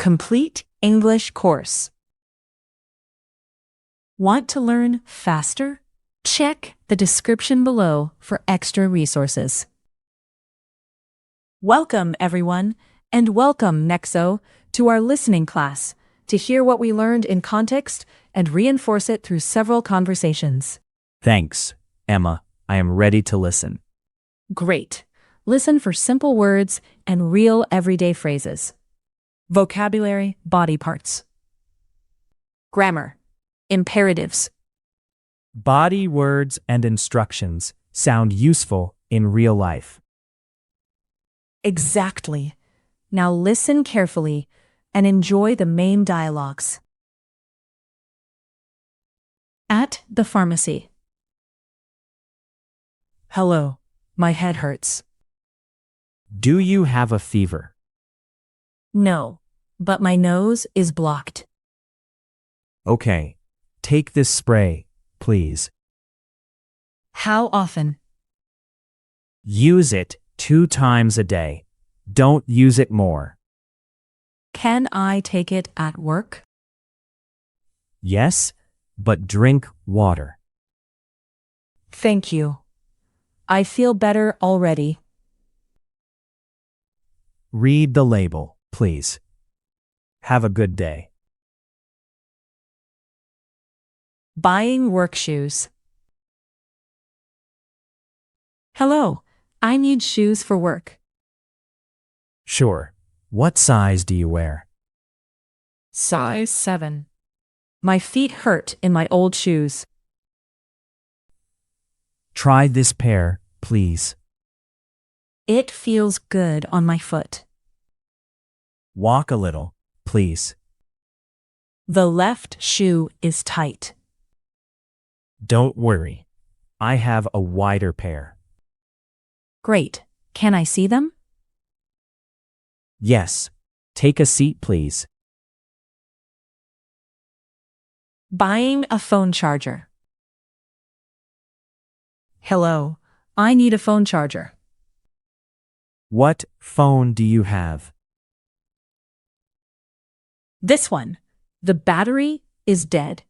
complete English course. Want to learn faster? Check the description below for extra resources. Welcome, everyone, and welcome, Nexo, to our listening class to hear what we learned in context and reinforce it through several conversations. Thanks, Emma. I am ready to listen. Great. Listen for simple words and real everyday phrases. Vocabulary, body parts. Grammar, imperatives. Body words and instructions sound useful in real life. Exactly. Now listen carefully and enjoy the main dialogues. At the pharmacy. Hello, my head hurts. Do you have a fever? No, but my nose is blocked. Okay. Take this spray, please. How often? Use it 2 times a day. Don't use it more. Can I take it at work? Yes, but drink water. Thank you. I feel better already. Read the label, please. Have a good day. Buying work shoes. Hello, I need shoes for work. Sure. What size do you wear? Size 7. My feet hurt in my old shoes. Try this pair, please. It feels good on my foot. Walk a little, please. The left shoe is tight. Don't worry. I have a wider pair. Great. Can I see them? Yes. Take a seat, please. Buying a phone charger. Hello, I need a phone charger. What phone do you have? This one. The battery is dead.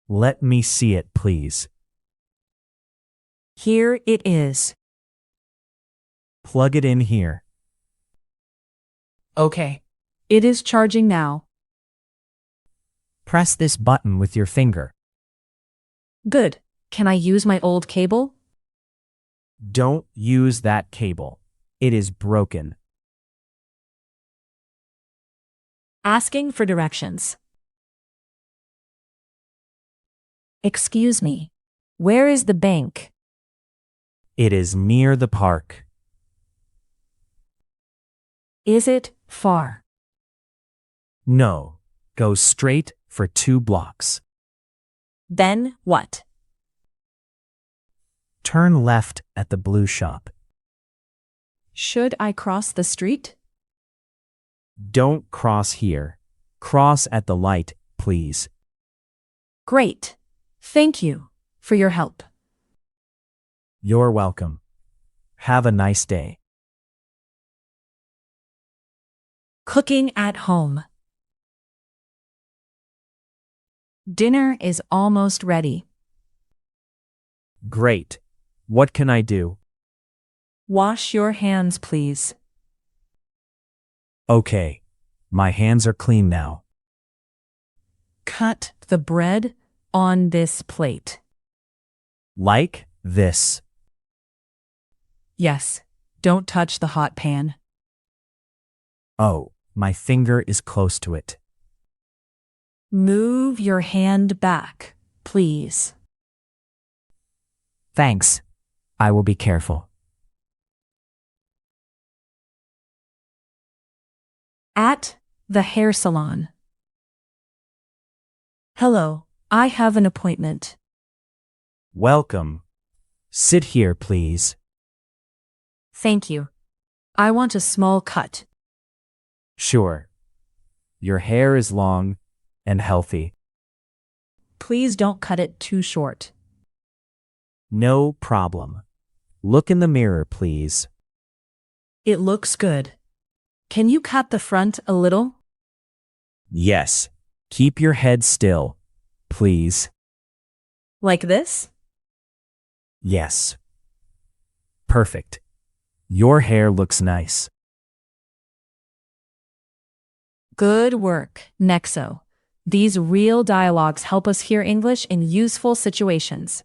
Let me see it, please. Here it is. Plug it in here. Okay. It is charging now. Press this button with your finger. Good. Can I use my old cable? Don't use that cable. It is broken. Asking for directions. Excuse me. Where is the bank? It is near the park. Is it far? No. Go straight for 2 blocks. Then what? Turn left at the blue shop. Should I cross the street? Don't cross here. Cross at the light, please. Great. Thank you for your help. You're welcome. Have a nice day. Cooking at home. Dinner is almost ready. Great. What can I do? Wash your hands, please. Okay. My hands are clean now. Cut the bread on this plate. Like this. Yes. Don't touch the hot pan. Oh, my finger is close to it. Move your hand back, please. Thanks. I will be careful. At the hair salon. Hello, I have an appointment. Welcome. Sit here, please. Thank you. I want a small cut. Sure. Your hair is long and healthy. Please don't cut it too short. No problem. Look in the mirror, please. It looks good. Can you cut the front a little? Yes. Keep your head still, please. Like this? Yes. Perfect. Your hair looks nice. Good work, Nexo. These real dialogues help us hear English in useful situations.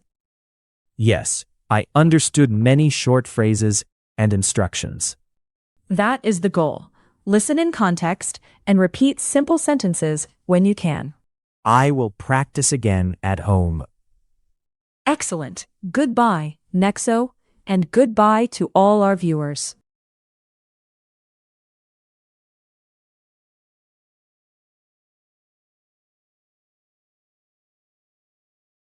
Yes, I understood many short phrases and instructions. That is the goal. Listen in context and repeat simple sentences when you can. I will practice again at home. Excellent. Goodbye, Nexo, and goodbye to all our viewers.